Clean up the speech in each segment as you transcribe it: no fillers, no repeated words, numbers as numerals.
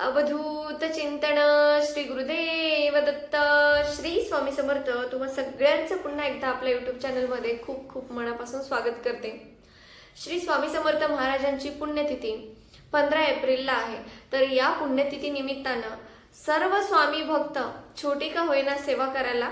अवधूत चिंतन. श्री गुरुदेव दत्त. श्री स्वामी समर्थ. तुम्हा सगळ्यांचं पुन्हा एकदा आपल्या युट्यूब चॅनलमध्ये खूप खूप मनापासून स्वागत करते. श्री स्वामी समर्थ महाराजांची पुण्यतिथी 15 एप्रिलला आहे. तर या पुण्यतिथी निमित्तानं सर्व स्वामी भक्त छोटी का होईना सेवा करायला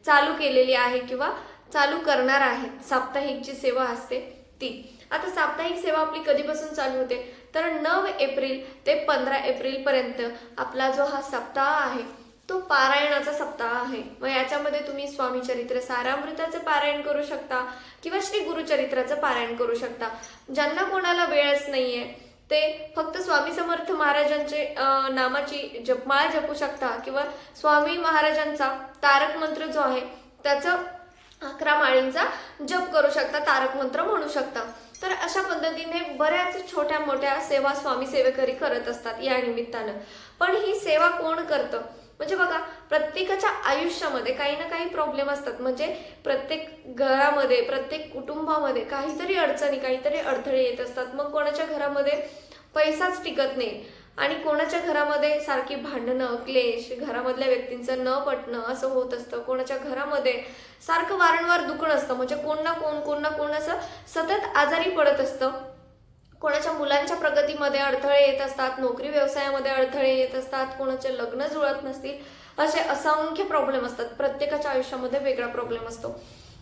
चालू केलेली आहे किंवा चालू करणार आहेत. साप्ताहिक जी सेवा असते ती. आता साप्ताहिक सेवा आपली कधीपासून चालू होते तर 9 एप्रिल ते 15 एप्रिल पर्यंत आपला जो हा सप्ताह आहे तो पारायणाचा सप्ताह आहे. मग याच्यामध्ये तुम्ही स्वामी चरित्र सारामृताचं पारायण करू शकता किंवा श्री गुरुचरित्राचं पारायण करू शकता. ज्यांना कोणाला वेळच नाहीये ते फक्त स्वामी समर्थ महाराजांचे नामाची जपमाळा जपू शकता किंवा स्वामी महाराजांचा तारक मंत्र जो आहे त्याचं 11 माळींचा जप करू शकता, तारक मंत्र म्हणू शकता. तर अशा पद्धतीने बऱ्याच छोट्या मोठ्या सेवा स्वामी सेवेकरी करत असतात या निमित्तानं. पण ही सेवा कोण करतं? म्हणजे बघा, प्रत्येकाच्या आयुष्यामध्ये काही ना काही प्रॉब्लेम असतात. म्हणजे प्रत्येक घरामध्ये प्रत्येक कुटुंबामध्ये काहीतरी अडचणी काहीतरी अडथळे येत असतात. मग कोणाच्या घरामध्ये पैसाच टिकत नाही आणि कोणाच्या घरामध्ये सारखी भांडणं क्लेश, घरामधल्या व्यक्तींचं न पटणं असं होत असतं. कोणाच्या घरामध्ये सारखं वारंवार दुखणं असतं. म्हणजे कोण ना कोण असं सतत आजारी पडत असतं. कोणाच्या मुलांच्या प्रगतीमध्ये अडथळे येत असतात, नोकरी व्यवसायामध्ये अडथळे येत असतात, कोणाचे लग्न जुळत नसतील, असे असंख्य प्रॉब्लेम असतात. प्रत्येकाच्या आयुष्यामध्ये वेगळा प्रॉब्लेम असतो.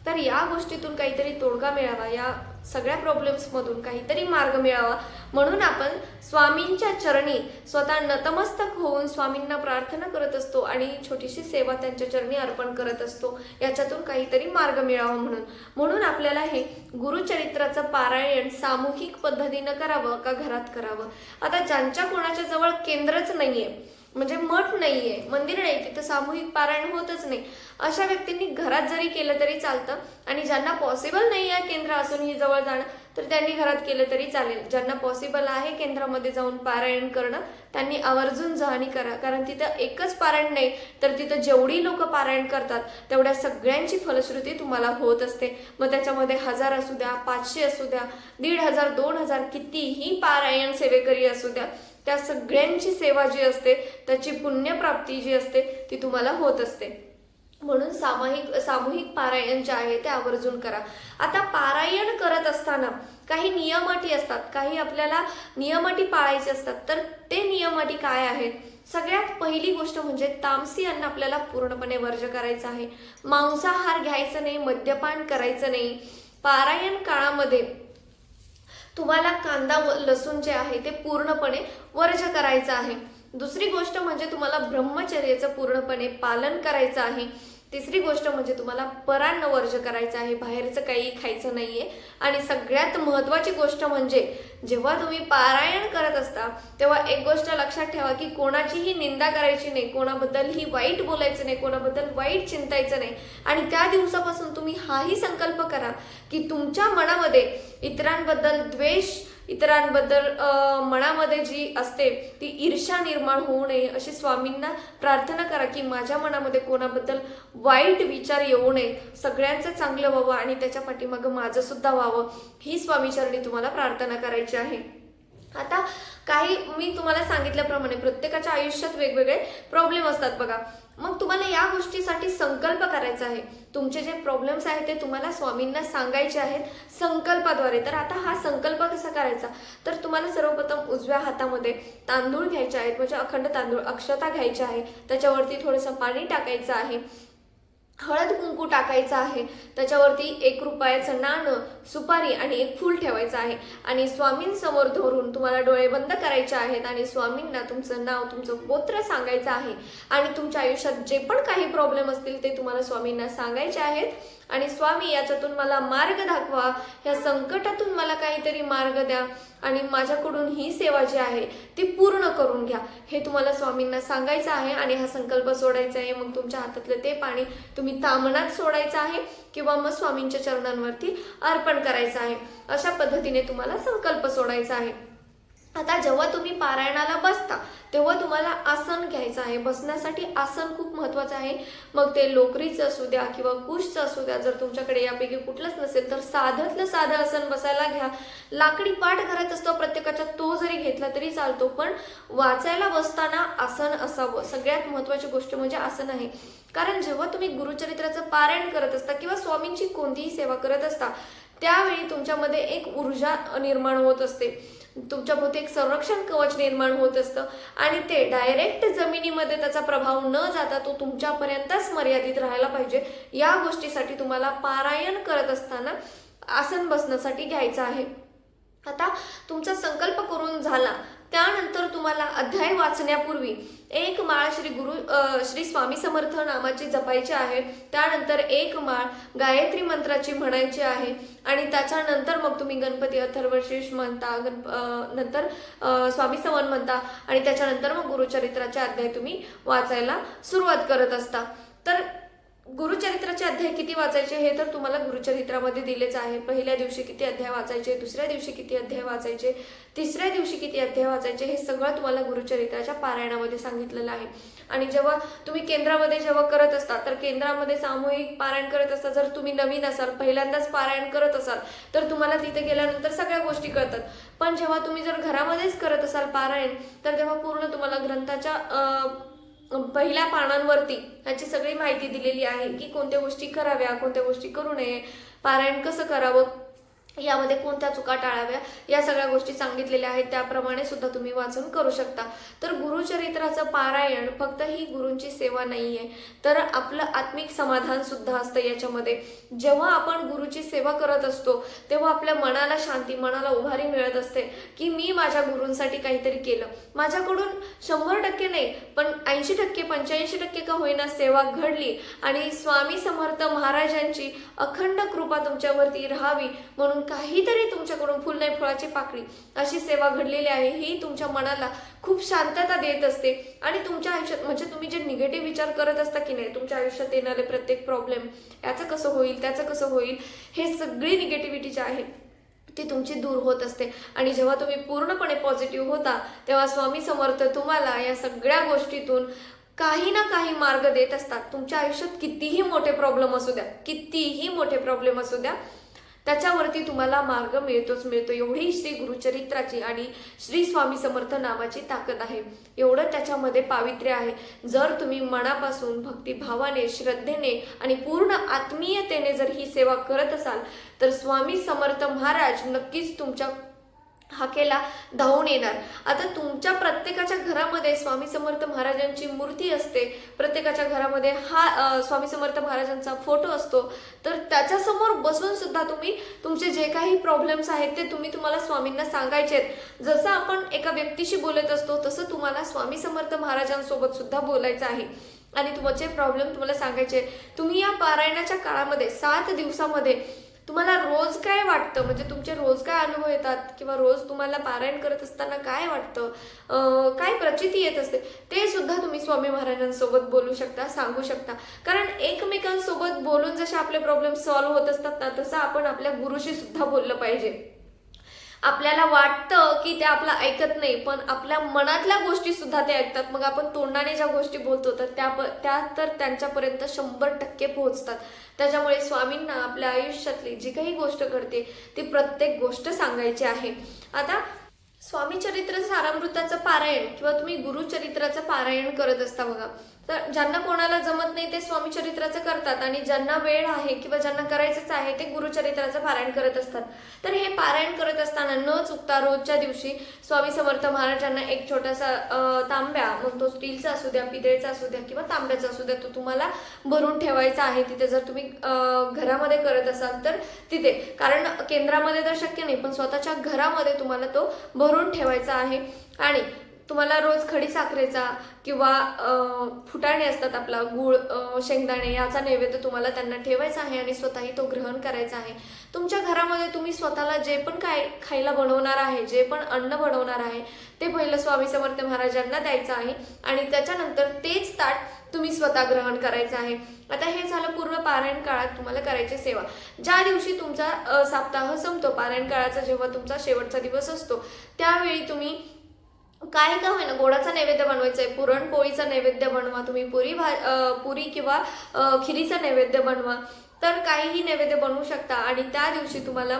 तर या गोष्टीतून काहीतरी तोडगा मिळावा, या सगळ्या प्रॉब्लेम्समधून काहीतरी मार्ग मिळावा म्हणून आपण स्वामींच्या चरणी स्वतः नतमस्तक होऊन स्वामींना प्रार्थना करत असतो आणि छोटीशी सेवा त्यांच्या चरणी अर्पण करत असतो. याच्यातून काहीतरी मार्ग मिळावा म्हणून आपल्याला हे गुरुचरित्राचं पारायण सामूहिक पद्धतीनं करावं का घरात करावं. आता ज्यांच्या कोणाच्या जवळ केंद्रच नाहीये, म्हणजे मठ नाहीये, मंदिर नाही, तिथं सामूहिक पारायण होतच नाही, अशा व्यक्तींनी घरात जरी केलं तरी चालतं. आणि ज्यांना पॉसिबल नाही आहे केंद्र असूनही जवळ जाणं तर त्यांनी घरात केलं तरी चालेल. ज्यांना पॉसिबल आहे केंद्रामध्ये जाऊन पारायण करणं त्यांनी आवर्जून जा आणि करा. कारण तिथं एकच पारायण नाही तर तिथं जेवढी लोक पारायण करतात तेवढ्या सगळ्यांची फलश्रुती तुम्हाला होत असते. मग त्याच्यामध्ये 1000 असू द्या, 500 असू द्या, 1500, 2000 कितीही पारायण सेवेकरी असू द्या, त्या सगळ्यांची सेवा जी असते त्याची पुण्यप्राप्ती जी असते ती तुम्हाला होत असते. म्हणून सामूहिक पारायण जे आहे ते आवर्जून करा. आता पारायण करत असताना काही नियम अटी असतात, काही आपल्याला नियम अटी पाळायचे असतात. तर ते नियम अटी काय आहेत? सगळ्यात पहिली गोष्ट म्हणजे तामसी अन्न आपल्याला पूर्णपणे वर्ज्य करायचं आहे. मांसाहार घ्यायचं नाही, मद्यपान करायचं नाही. पारायण काळामध्ये तुम्हाला कांदा लसूण जे आहे ते पूर्णपणे वर्ज्य करायचं आहे. दुसरी गोष्ट म्हणजे तुम्हाला ब्रह्मचर्याचं पूर्णपणे पालन करायचं आहे. तिसरी गोष्ट म्हणजे तुम्हाला परान्न वर्ज्य करायचं आहे, बाहेरचं काही खायचं नाहीये. आणि सगळ्यात महत्त्वाची गोष्ट म्हणजे जेव्हा तुम्ही पारायण करत असता तेव्हा एक गोष्ट लक्षात ठेवा की कोणाचीही निंदा करायची नाही, कोणाबद्दलही वाईट बोलायचं नाही, कोणाबद्दल वाईट चिंतायचं नाही. आणि त्या दिवसापासून तुम्ही हाही संकल्प करा की तुमच्या मनामध्ये इतरांबद्दल द्वेष, इतरांबद्दल मनामध्ये जी असते ती ईर्ष्या निर्माण होऊ नये अशी स्वामींना प्रार्थना करा की माझ्या मनामध्ये कोणाबद्दल वाईट विचार येऊ नये, सगळ्यांचं चांगलं व्हावं आणि त्याच्या पाठीमागं माझं सुद्धा व्हावं, ही स्वामीचरणी तुम्हाला प्रार्थना करायची आहे. आता काही मी तुम्हाला सांगितल्याप्रमाणे प्रत्येकाच्या आयुष्यात वेगवेगळे प्रॉब्लेम असतात बघा. मग तुम्हाला या गोष्टीसाठी संकल्प करायचा आहे. तुमचे जे प्रॉब्लेम्स आहेत ते तुम्हाला स्वामींना सांगायचे आहेत संकल्पाद्वारे. तर आता हा संकल्प कसा करायचा? तर तुम्हाला सर्वप्रथम उजव्या हातामध्ये तांदूळ घ्यायचे आहेत, म्हणजे अखंड तांदूळ, अक्षता घ्यायची आहे. त्याच्यावरती थोडंसं पाणी टाकायचं आहे, हळद कुंकू टाकायचं आहे, त्याच्यावरती 1 रुपयाचं नाणं, सुपारी आणि 1 फूल ठेवायचं आहे. आणि स्वामींसमोर धरून तुम्हाला डोळे बंद करायचे आहेत आणि स्वामींना तुमचं नाव, तुमचं गोत्र सांगायचं आहे. आणि तुमच्या आयुष्यात जे पण काही प्रॉब्लेम असतील ते तुम्हाला स्वामींना सांगायचे आहेत. आणि स्वामी याच्यातून मला मार्ग दाखवा, ह्या संकटातून मला काहीतरी मार्ग द्या आणि माझ्याकडून ही सेवा जी आहे ती पूर्ण करून घ्या, हे तुम्हाला स्वामींना सांगायचं आहे. आणि हा संकल्प सोडायचा आहे. मग तुमच्या हातातलं ते पाणी तुम्ही तामणात सोडायचं आहे किंवा मग स्वामींच्या चरणांवरती अर्पण करायचं आहे. अशा पद्धतीने तुम्हाला संकल्प सोडायचा आहे. आता जेव्हा तुम्ही पारायणाला बसता तेव्हा तुम्हाला आसन घ्यायचं आहे. बसण्यासाठी आसन खूप महत्त्वाचं आहे. मग ते लोकरीचं असू द्या किंवा कुशचं असू द्या, जर तुमच्याकडे यापैकी कुठलंच नसेल तर साधतलं साधं आसन बसायला घ्या. लाकडी पाठ घरात असतो प्रत्येकाच्या, तो जरी घेतला तरी चालतो, पण वाचायला बसताना आसन असावं. सगळ्यात महत्त्वाची गोष्ट म्हणजे आसन आहे. कारण जेव्हा तुम्ही गुरुचरित्राचं पारायण करत असता किंवा स्वामींची कोणतीही सेवा करत असता, त्यावेळी तुमच्यामध्ये एक ऊर्जा निर्माण होत असते, तुमच्याभोवती एक संरक्षण कवच निर्माण होत असतं आणि ते डायरेक्ट जमिनीमध्ये त्याचा प्रभाव न जाता तो तुमच्यापर्यंतच मर्यादित राहायला पाहिजे. या गोष्टीसाठी तुम्हाला पारायण करत असताना आसन बसण्यासाठी घ्यायचं आहे. आता तुमचा संकल्प करून झाला, त्यानंतर तुम्हाला अध्याय वाचण्यापूर्वी एक माळ श्री स्वामी समर्थ नामाची जपायची आहे. त्यानंतर एक माळ गायत्री मंत्राची म्हणायची आहे आणि त्याच्यानंतर मग तुम्ही गणपती अथर्वशीर्ष म्हणता, नंतर स्वामी समन म्हणता आणि त्याच्यानंतर मग गुरुचरित्राचे अध्याय तुम्ही वाचायला सुरुवात करत असता. तर गुरुचरित्राचे अध्याय किती वाचायचे हे तर तुम्हाला गुरुचरित्रामध्ये दिलेच आहे. पहिल्या दिवशी किती अध्याय वाचायचे, दुसऱ्या दिवशी किती अध्याय वाचायचे, तिसऱ्या दिवशी किती अध्याय वाचायचे, हे सगळं तुम्हाला गुरुचरित्राच्या पारायणामध्ये सांगितलेलं आहे. आणि जेव्हा तुम्ही केंद्रामध्ये जेव्हा करत असता, तर केंद्रामध्ये सामूहिक पारायण करत असता. जर तुम्ही नवीन असाल, पहिल्यांदाच पारायण करत असाल, तर तुम्हाला तिथे गेल्यानंतर सगळ्या गोष्टी कळतात. पण जेव्हा तुम्ही जर घरामध्येच करत असाल पारायण, तर तेव्हा पूर्ण तुम्हाला ग्रंथाच्या पहिल्या पानांवरती ह्याची सगळी माहिती दिलेली आहे की कोणत्या गोष्टी कराव्या, कोणत्या गोष्टी करू नये, पारायण कसं करावं, यामध्ये कोणत्या चुका टाळाव्या, या सगळ्या गोष्टी सांगितलेल्या आहेत. त्याप्रमाणे सुद्धा तुम्ही वाचन करू शकता. तर गुरुचरित्राचं पारायण फक्त ही गुरूंची सेवा नाहीये, तर आपलं आत्मिक समाधान सुद्धा असतं याच्यामध्ये. जेव्हा आपण गुरुची सेवा करत असतो तेव्हा आपल्या मनाला शांती, मनाला उभारी मिळत असते की मी माझ्या गुरूंसाठी काहीतरी केलं. माझ्याकडून 100% नाही, पण 80%, 85% का होईना सेवा घडली आणि स्वामी समर्थ महाराजांची अखंड कृपा तुमच्यावरती राहावी म्हणून काहीतरी तुमच्याकडून फुल नाही फळाची पाकळी अशी सेवा घडलेली आहे. ही तुमच्या मनाला खूप शांतता देत असते आणि तुमच्या आयुष्यात म्हणजे तुम्ही जे निगेटिव्ह विचार करत असता की नाही, तुमच्या आयुष्यात येणारे प्रत्येक प्रॉब्लेम, याचं कसं होईल, त्याचं कसं होईल, हे सगळी निगेटिव्हिटी जी आहे ती तुमची दूर होत असते. आणि जेव्हा तुम्ही पूर्णपणे पॉझिटिव्ह होता तेव्हा स्वामी समर्थ तुम्हाला या सगळ्या गोष्टीतून काही ना काही मार्ग देत असतात. तुमच्या आयुष्यात कितीही मोठे प्रॉब्लेम असू द्या, कितीही मोठे प्रॉब्लेम असू द्या, त्याच्यावरती तुम्हाला मार्ग मिळतोच मिळतो. एवढी श्री गुरुचरित्राची आणि श्री स्वामी समर्थ नामाची ताकद आहे, एवढं त्याच्यामध्ये पावित्र्य आहे. जर तुम्ही मनापासून भक्तिभावाने, श्रद्धेने आणि पूर्ण आत्मीयतेने जर ही सेवा करत असाल तर स्वामी समर्थ महाराज नक्कीच तुमच्या हाकेला धावून येणार. आता तुमच्या प्रत्येकाच्या घरामध्ये स्वामी समर्थ महाराजांची मूर्ती असते, प्रत्येकाच्या घरामध्ये हा स्वामी समर्थ महाराजांचा फोटो असतो. तर त्याच्यासमोर बसून सुद्धा तुम्ही तुमचे जे काही प्रॉब्लेम्स आहेत ते तुम्हाला स्वामींना सांगायचे आहेत. जसं आपण एका व्यक्तीशी बोलत असतो तसं तुम्हाला स्वामी समर्थ महाराजांसोबत सुद्धा बोलायचं आहे आणि तुमचे प्रॉब्लेम तुम्हाला सांगायचे. तुम्ही या पारायणाच्या काळामध्ये 7 दिवसामध्ये तुम्हाला रोज काय वाटतं, म्हणजे तुमचे रोज काय अनुभव येतात किंवा रोज तुम्हाला पारायण करत असताना काय वाटतं, काय प्रचिती येत असते, ते सुद्धा तुम्ही स्वामी महाराजांसोबत बोलू शकता, सांगू शकता. कारण एकमेकांसोबत बोलून जसे आपले प्रॉब्लेम सॉल्व्ह होत असतात ना, तसं आपण आपल्या गुरुशी सुद्धा बोललं पाहिजे. आपल्याला वाटतं की ते आपलं ऐकत नाही, पण आपल्या मनातल्या गोष्टी सुद्धा ते ऐकतात. मग आपण तोंडाने ज्या गोष्टी बोलतो तर त्या तर त्यांच्यापर्यंत 100% पोहोचतात. त्याच्यामुळे स्वामींना आपल्या आयुष्यातली जी काही गोष्ट घडते ती प्रत्येक गोष्ट सांगायची आहे. आता स्वामी चरित्र सारामृताचं पारायण किंवा तुम्ही गुरुचरित्राचं पारायण करत असता बघा, तर ज्यांना कोणाला जमत नाही ते स्वामी चरित्राचं करतात आणि ज्यांना वेळ आहे किंवा ज्यांना करायचंच आहे ते गुरुचरित्राचं पारायण करत असतात. तर हे पारायण करत असताना न चुकता रोजच्या दिवशी स्वामी समर्थ महाराजांना एक छोटासा तांब्या, मग तो स्टीलचा असू द्या, पितळेचा असू द्या किंवा तांब्याचा असू द्या, तो तुम्हाला भरून ठेवायचा आहे तिथे. जर तुम्ही घरामध्ये करत असाल तर तिथे, कारण केंद्रामध्ये तर शक्य नाही, पण स्वतःच्या घरामध्ये तुम्हाला तो भरून ठेवायचा आहे. आणि तुम्हाला रोज खडी साखरेचा किंवा फुटाणे असतात, आपला गूळ, शेंगदाणे याचा नैवेद्य तुम्हाला त्यांना ठेवायचा आहे आणि स्वतःही तो ग्रहण करायचा आहे. तुमच्या घरामध्ये तुम्ही स्वतःला जे पण काय खायला बनवणार आहे, जे पण अन्न बनवणार आहे ते पहिलं स्वामी समर्थ महाराजांना द्यायचं आहे आणि त्याच्यानंतर तेच ताट तुम्ही स्वतः ग्रहण करायचं आहे. आता हे झालं पूर्ण पारायण काळात तुम्हाला करायची सेवा. ज्या दिवशी तुमचा सप्ताह संपतो, पारायण काळाचा जेव्हा तुमचा शेवटचा दिवस असतो, त्यावेळी तुम्ही काही का होईना गोडाचा नैवेद्य बनवायचा आहे, पुरणपोळीचा नैवेद्य बनवा तुम्ही, पुरी किंवा खिरीचा नैवेद्य बनवा, तर काहीही नैवेद्य बनवू शकता. आणि त्या दिवशी तुम्हाला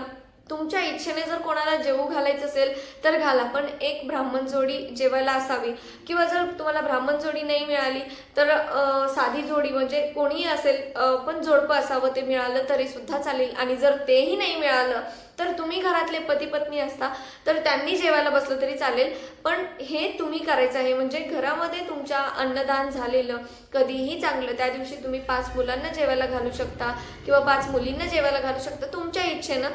तुमच्या इच्छेने जर कोणाला जेवू घालायचं असेल तर घाला, पण एक ब्राह्मण जोडी जेवायला असावी. किंवा जर तुम्हाला ब्राह्मण जोडी नाही मिळाली तर साधी जोडी म्हणजे कोणीही असेल, पण जोडपं असावं ते मिळालं तरी सुद्धा चालेल. आणि जर तेही नाही मिळालं तर तुम्ही घरातले पती पत्नी असता तर त्यांनी जेवायला बसलं तरी चालेल, पण हे तुम्ही करायचं आहे. म्हणजे घरामध्ये तुमच्या अन्नदान झालेलं कधीही चांगलं. त्या दिवशी तुम्ही 5 मुलांना जेवायला घालू शकता किंवा 5 मुलींना जेवायला घालू शकता. तुमच्या इच्छेनं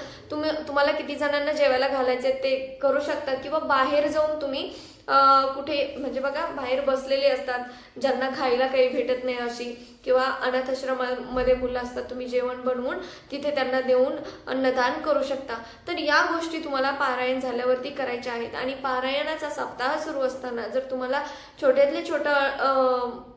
तुम्हाला किती जणांना जेवायला घालायचे ते करू शकता. किंवा बाहेर जाऊन तुम्ही कुठे म्हणजे बघा बाहेर बसलेले असतात ज्यांना खायला काही भेटत नाही अशी, किंवा अनाथ आश्रमामध्ये मुलं असतात, तुम्ही जेवण बनवून तिथे त्यांना देऊन अन्नदान करू शकता. तर या गोष्टी तुम्हाला पारायण झाल्यावरती करायच्या आहेत. आणि पारायणाचा सप्ताह सुरू असताना जर तुम्हाला छोट्यातले छोटं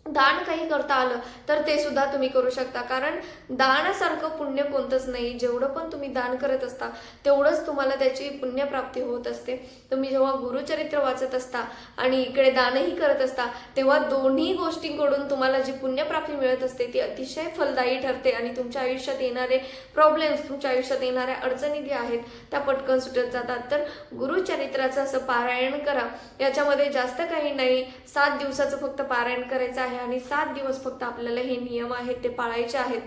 दान काही करता आलं तर ते सुद्धा तुम्ही करू शकता. कारण दानासारखं पुण्य कोणतंच नाही. जेवढं पण तुम्ही दान करत असता तेवढंच तुम्हाला त्याची पुण्यप्राप्ती होत असते. तुम्ही जेव्हा गुरुचरित्र वाचत असता आणि इकडे दानही करत असता तेव्हा दोन्ही गोष्टींकडून तुम्हाला जी पुण्यप्राप्ती मिळत असते ती अतिशय फलदायी ठरते. आणि तुमच्या आयुष्यात येणारे प्रॉब्लेम्स, तुमच्या आयुष्यात येणाऱ्या अडचणी ज्या आहेत त्या पटकन सुटत जातात. तर गुरुचरित्राचं असं पारायण करा. याच्यामध्ये जास्त काही नाही, 7 दिवसाचं फक्त पारायण करायचं आहे आणि 7 दिवस फक्त आपल्याला हे नियम आहेत ते पाळायचे आहेत.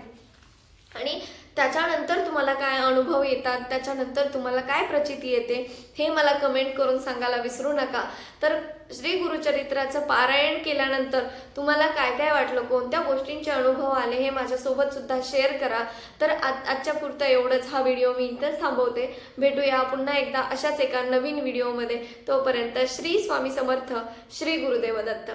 आणि त्याच्यानंतर तुम्हाला काय अनुभव येतात, त्याच्यानंतर तुम्हाला काय प्रचिती येते हे मला कमेंट करून सांगायला विसरू नका. तर श्री गुरुचरित्राचं पारायण केल्यानंतर तुम्हाला काय काय वाटलं, कोणत्या गोष्टींचे अनुभव आले हे माझ्यासोबत सुद्धा शेअर करा. तर आजच्या पुरतं एवढंच. हा व्हिडिओ मी इथंच थांबवते. भेटूया पुन्हा एकदा अशाच एका नवीन व्हिडिओमध्ये. तोपर्यंत श्री स्वामी समर्थ, श्री गुरुदेव दत्त.